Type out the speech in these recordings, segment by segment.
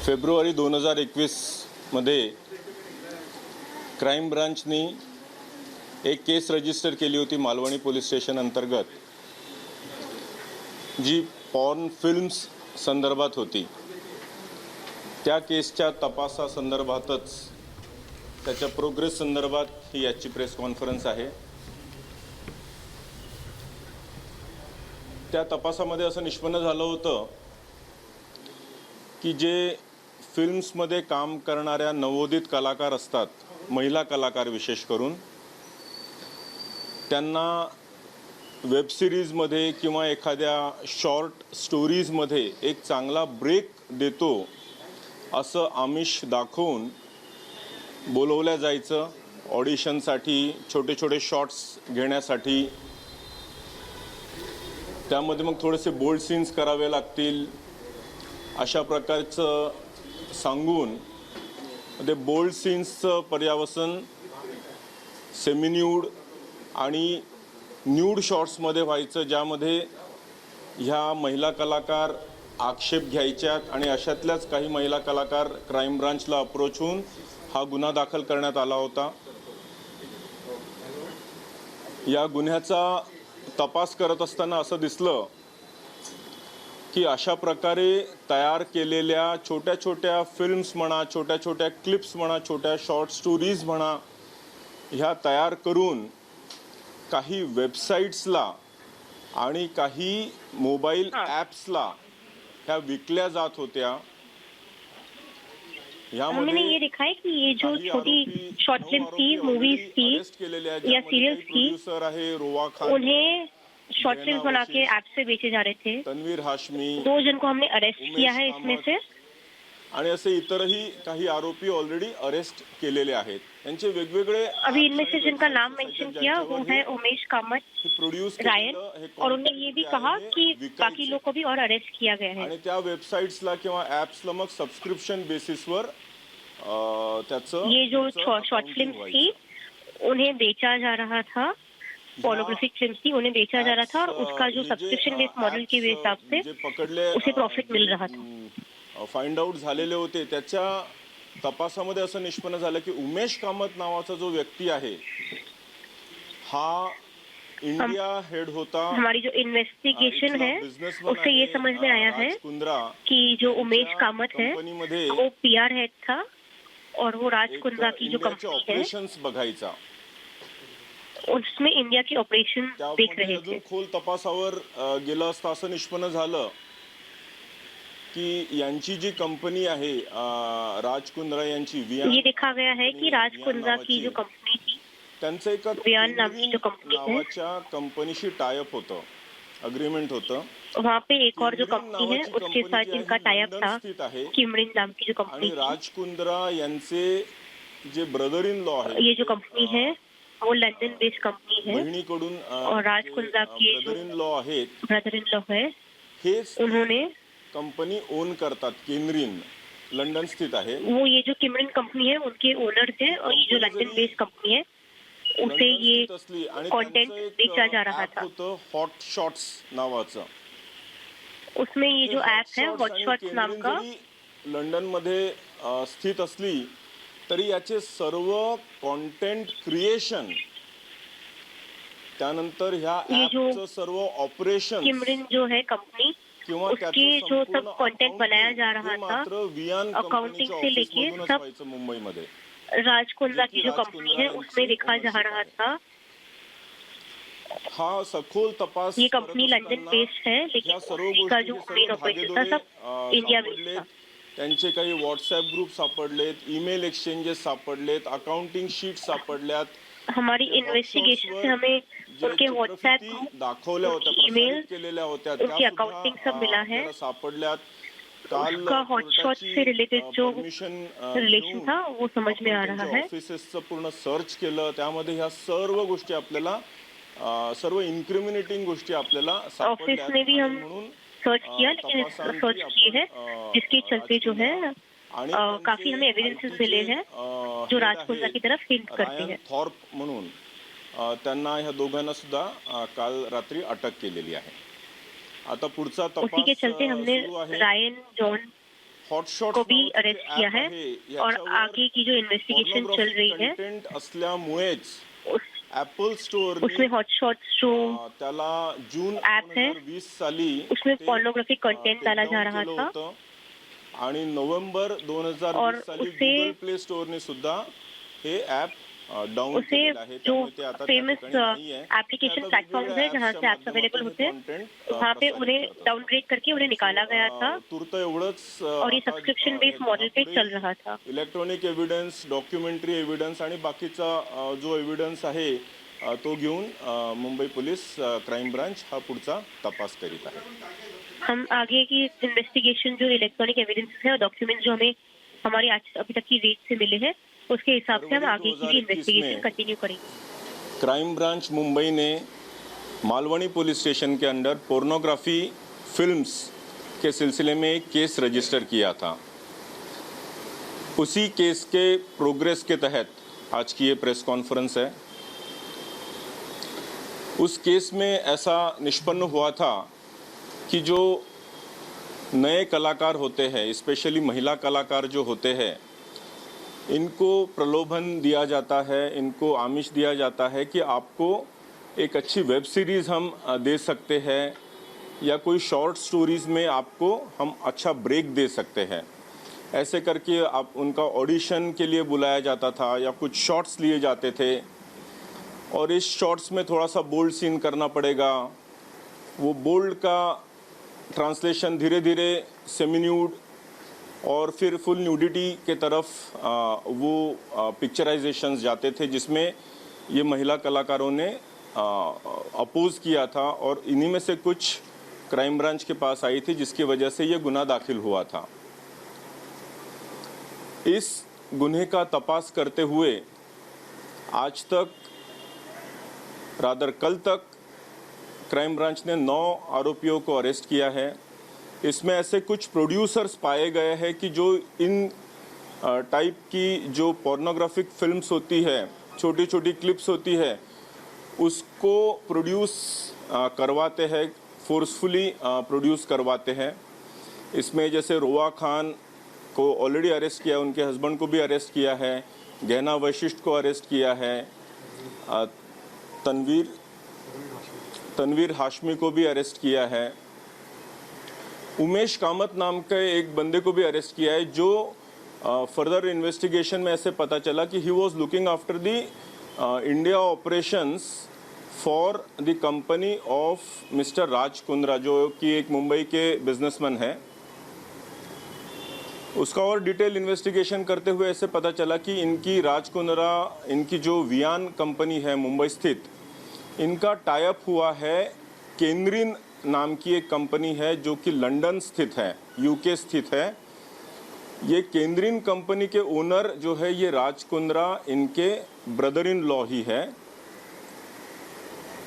फेब्रुवारी 2021 मध्ये क्राईम ब्रांचनी एक case register केली होती मालवणी पोलीस स्टेशन अंतर्गत, जी पॉर्न फिल्म्स संदर्भात होती। त्या केसच्या तपासासंदर्भातच त्याच्या प्रोग्रेस संदर्भात ही याची प्रेस कॉन्फरन्स आहे। त्या तपासामध्ये असं निष्पन्न झालं होतं की जे फिल्म्समध्ये काम करणाऱ्या नवोदित कलाकार असतात, महिला कलाकार विशेष करून, त्यांना वेब सिरीजमध्ये किंवा एखाद्या शॉर्ट स्टोरीजमध्ये एक चांगला ब्रेक देतो असं आमिष दाखवून बोलवल्या जायचं ऑडिशनसाठी, छोटे छोटे शॉट्स घेण्यासाठी। त्यामध्ये मग थोडेसे बोल्ड सीन्स करावे लागतील अशा प्रकारचं सांगून ते बोल्ड सीन्सचं पर्यावसन सेमीन्यूड आणि न्यूड शॉट्समध्ये व्हायचं, ज्यामध्ये ह्या महिला कलाकार आक्षेप घ्यायच्यात आणि अशातल्याच काही महिला कलाकार क्राईम ब्रांचला अप्रोच होऊन हा गुन्हा दाखल करण्यात आला होता। या गुन्ह्याचा तपास करत असताना असं दिसलं की अशा प्रकारे तयार केलेल्या छोट्या छोट्या फिल्म्स म्हणा, छोट्या छोट्या क्लिप्स म्हणा, छोट्या शॉर्ट स्टोरीज म्हणा, ह्या तयार करून काही वेबसाईट्सला आणि काही मोबाईल ॲप्सला ह्या विकल्या जात होत्या। हमने ये देखा है कि ये जो छोटी शॉर्ट फिल्म थी, मूवीज थी या सीरियल्स थी, उन्हें शॉर्ट फिल्म बना के ऐप से बेचे जा रहे थे। तन्वीर हाशमी, 2 जन को हमने अरेस्ट किया है इसमें से, आणि असे इतरही काही आरोपी ऑलरेडी अरेस्ट केलेले आहेत। त्यांचे वेगवेगळे अभी इनमें से जिनका नाम मेंशन किया वो है उमेश कामत, रायन, और उन्होंने ये भी कहा कि बाकी लोग को भी और अरेस्ट किया गया है। आणि त्या वेबसाइट्सला किंवा ॲप्सला मग सबस्क्रिप्शन बेसिसवर त्याचं ये जो शॉर्ट फिल्म थी उन्हें बेचा जा रहा था, पोर्नोग्राफिक फिल्म थी, उन्हें बेचा जा रहा था और उसका जो सब्सक्रिप्शन बेस्ड मॉडल के हिसाब से उसे प्रॉफिट मिल रहा था। फाइंड आउट झालेले होते त्याच्या तपासामध्ये असं निष्पन्न झालं की उमेश कामत नावाचा जो व्यक्ती आहे हा इंडिया हेड होता। हमारी जो इन्वेस्टिगेशन है उससे ये समझ में आया है कि जो उमेश कामत है वो पीआर हेड था और वो राज कुंद्रा की जो कंपनी है ऑपरेशन्स बघायचा, उसमें इंडिया की ऑपरेशन देख रहे थे। खोल तपासावर गेलं असता असं निष्पन्न झालं की यांची जी कंपनी आहे राज कुंद्रा यांची, ये देखा गया है कि राज कुंद्रा की जो कंपनी थी, त्यांचं एक वियान नाम की जो कंपनी है, नावाच्या कंपनीशी टाय अप होतं, अग्रीमेंट होतं। वहाँ पे एक और जो कंपनी है उसके साथ इनका टाई अप था, किमरिन नाम की जो कंपनी आणि राज कुंद्रा यांचे जे ब्रदर इन लॉ आहे, ये जो कंपनी है वो लंदन बेस्ड कंपनी है, बहिणीकडून और राज कुंद्रा के ब्रदर इन लॉ आहेत, ब्रदर इन लॉ है, हे उन्होंने कंपनी ओन करतात। किमरिन लंडन स्थित आहे, वो ये जो किमरिन कंपनी है उनके ओनर थे, और ये जो लंदन बेस्ड कंपनी है उसे ये कंटेंट बेचा जा रहा था। हॉट शॉट्स नावाचं, उसमें ये जो ऐप है हॉट शॉट्स नाम का, लंडन मध्ये स्थित असली तरी याचे सर्व कंटेंट क्रिएशन, त्यानंतर ह्या ॲपचं सर्व ऑपरेशन, किमरिन जो है कंपनी, उसके जो सब कंटेंट बनाया जा रहा था, अकाउंटिंग से लेके सब मुंबईमध्ये राज कुंद्रा की जो कंपनी है उसमें देखा जा रहा था। हा सखोल तपास, ये कंपनी लंदन बेस्ड है लेकिन उसका जो मेन ऑपरेशन था सब इंडिया बेस्ड था। त्यांचे काही व्हॉट्सॲप ग्रुप सापडलेत, ईमेल एक्सचेंजेस सापडलेत, अकाउंटिंग शीट सापडल्यात। हमारी इन्वेस्टिगेशन से हमें उनके व्हाट्सएप दाखवल्या होत्या, ईमेल केलेल्या होत्या, उनकी अकाउंटिंग सब मिला है। सापडल्यात। उसका हॉटशॉट से रिलेटेड जो रिलेशन था वो समझ में आ रहा है। ऑफिसेसचं पूर्ण सर्च केलं, त्यामध्ये ह्या सर्व गोष्टी आपल्याला, सर्व इन्क्रिमिनेटिंग गोष्टी आपल्याला ऑफिस में भी हम सर्च किया, लेकिन सर्च किए हैं जिसके चलते जो है काफी हमें एविडेंसेस मिले हैं जो राज कुंद्रा की तरफ हिंट करते हैं। थॉर्प म्हणून त्यांना ह्या दोघांना सुद्धा काल रात्री अटक केलेली आहे। आता पुढचा तपास उसी के चलते हमने रायन, जॉन हॉटशॉट को भी अरेस्ट किया है और आगे की जो इन्वेस्टिगेशन चल रही है कंटेंट असल्यामुळेच ऍपल स्टोर उसमें हॉटशॉट्स जो त्याला जून ऐप है 2020 साली उसमें पोर्नोग्राफिक कंटेंट डाला जा रहा था आणि नोव्हेंबर 2020 साली गूगल प्ले स्टोरने सुद्धा हे ऍप डाउन उसे केलेलं आहे जो त्यामुळे ते आता त्या फेमस ठिकाणी नाहीये एप्लीकेशन प्लेटफॉर्म है जहाँ से ऐप्स अवेलेबल होते हैं वहाँ पे उन्हें डाउनग्रेड करके उन्हें निकाला गया था तुर्त एवढंच और ये सब्सक्रिप्शन बेस्ड मॉडल पे चल रहा था। इलेक्ट्रॉनिक एव्हिडन्स, डॉक्युमेंटरी एव्हिडन्स आणि बाकीचा जो एव्हिडन्स आहे तो घेऊन मुंबई पोलीस क्राईम ब्रांच हा पुढचा तपास करीत आहे। हम आगे की इन्वेस्टिगेशन जो इलेक्ट्रॉनिक एविडेंस है और डॉक्यूमेंट जो हमें हमारी आज अभी तक की रेट से मिले हैं उसके हिसाब से हम आगे की इन्वेस्टिगेशन कंटिन्यू करेंगे। क्राइम ब्रांच मुंबई ने मालवनी पुलिस स्टेशन के अंडर पोर्नोग्राफी फिल्म्स के सिलसिले में एक केस रजिस्टर किया था। उसी केस के प्रोग्रेस के तहत आज की ये प्रेस कॉन्फ्रेंस है। उस केस में ऐसा निष्पन्न हुआ था कि जो नए कलाकार होते हैं, स्पेशली महिला कलाकार जो होते हैं, इनको प्रलोभन दिया जाता है, इनको आमिष दिया जाता है कि आपको एक अच्छी वेब सीरीज़ हम दे सकते हैं या कोई शॉर्ट स्टोरीज़ में आपको हम अच्छा ब्रेक दे सकते हैं। ऐसे करके आप उनका ऑडिशन के लिए बुलाया जाता था या कुछ शॉर्ट्स लिए जाते थे और इस शॉर्ट्स में थोड़ा सा बोल्ड सीन करना पड़ेगा। वो बोल्ड का ट्रांसलेशन धीरे धीरे सेमी न्यूड और फिर फुल न्यूडिटी के तरफ वो पिक्चराइजेशंस जाते थे जिसमें ये महिला कलाकारों ने अपोज किया था और इन्हीं में से कुछ क्राइम ब्रांच के पास आई थी जिसकी वजह से ये गुनाह दाखिल हुआ था। इस गुन्हे का तपास करते हुए आज तक रादर कल तक क्राइम ब्रांच ने 9 आरोपियों को अरेस्ट किया है। इसमें ऐसे कुछ प्रोड्यूसर्स पाए गए हैं कि जो इन टाइप की जो पोर्नोग्राफिक फिल्म्स होती है, छोटी छोटी क्लिप्स होती है, उसको प्रोड्यूस करवाते हैं, फोर्सफुली प्रोड्यूस करवाते हैं। इसमें जैसे रोआ खान को ऑलरेडी अरेस्ट किया, उनके हस्बैंड को भी अरेस्ट किया है, गहना वशिष्ठ को अरेस्ट किया है, तनवीर हाशमी को भी अरेस्ट किया है, उमेश कामत नाम के एक बंदे को भी अरेस्ट किया है जो फर्दर इन्वेस्टिगेशन में ऐसे पता चला कि he was looking after the India operations for the company of mister Raj Kundra जो कि एक मुंबई के बिजनेसमैन है। उसका और डिटेल इन्वेस्टिगेशन करते हुए ऐसे पता चला कि इनकी राज कुंद्रा, इनकी जो वियान कंपनी है मुंबई स्थित, इनका टाई अप हुआ है केंद्रीन नाम की एक कंपनी है जो कि लंदन स्थित है, यूके स्थित है। ये केंद्रीन कंपनी के ओनर जो है ये राज कुंद्रा इनके ब्रदर इन लॉ ही है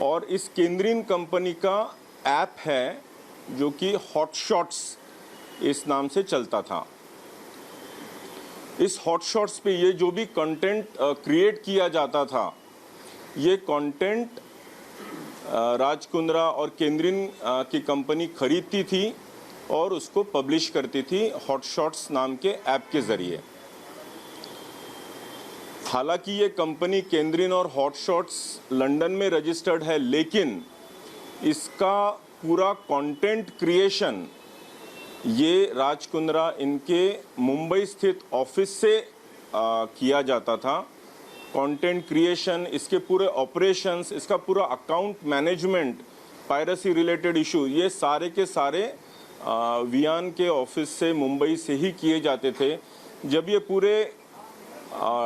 और इस केंद्रीन कंपनी का ऐप है जो कि हॉटशॉट्स इस नाम से चलता था। इस हॉटशॉट्स पे ये जो भी कंटेंट क्रिएट किया जाता था, ये कंटेंट राज कुंद्रा और केंद्रीन की कंपनी खरीदती थी और उसको पब्लिश करती थी हॉटशॉट्स नाम के ऐप के ज़रिए। हालांकि ये कंपनी केंद्रीन और हॉटशॉट्स लंदन में रजिस्टर्ड है, लेकिन इसका पूरा कंटेंट क्रिएशन ये राज कुंद्रा इनके मुंबई स्थित ऑफिस से किया जाता था। कंटेंट क्रिएशन, इसके पूरे ऑपरेशंस, इसका पूरा account management, piracy related issue, ये सारे के सारे वियान के ऑफिस से मुंबई से ही किए जाते थे। जब ये पूरे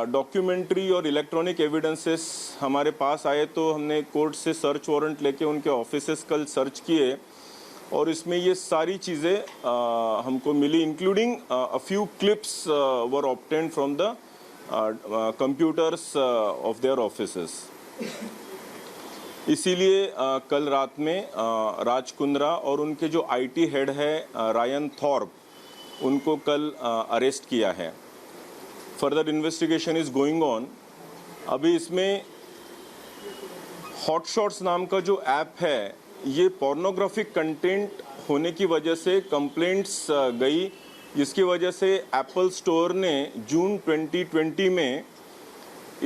डॉक्यूमेंट्री और इलेक्ट्रॉनिक एविडेंसेस हमारे पास आए तो हमने कोर्ट से सर्च वारंट लेके उनके ऑफिसेस कल सर्च किए और इसमें ये सारी चीज़ें हमको मिली, including a few clips were obtained from the computers of their offices. इसीलिए कल रात में राज कुंद्रा और उनके जो आईटी हेड है रायन थॉर्प, उनको कल अरेस्ट किया है। Further investigation is going on. अभी इसमें हॉटशॉट्स नाम का जो ऐप है, ये पोर्नोग्राफिक कंटेंट होने की वजह से कंप्लेंट्स गई जिसकी वजह से एप्पल स्टोर ने जून 2020 में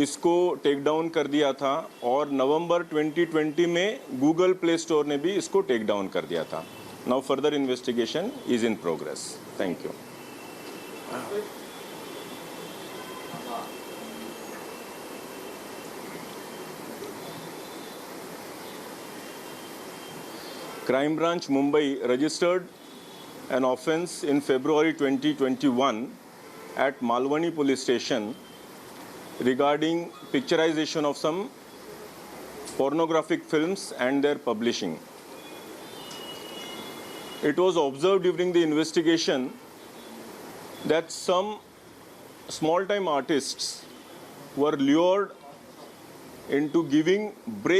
इसको टेक डाउन कर दिया था और नवंबर 2020 में गूगल प्ले स्टोर ने भी इसको टेक डाउन कर दिया था. Now further investigation is in progress. Thank you. Crime Branch Mumbai registered an offence in February 2021 at Malwani Police Station regarding picturization of some pornographic films and their publishing. It was observed during the investigation that some small-time artists were lured into giving break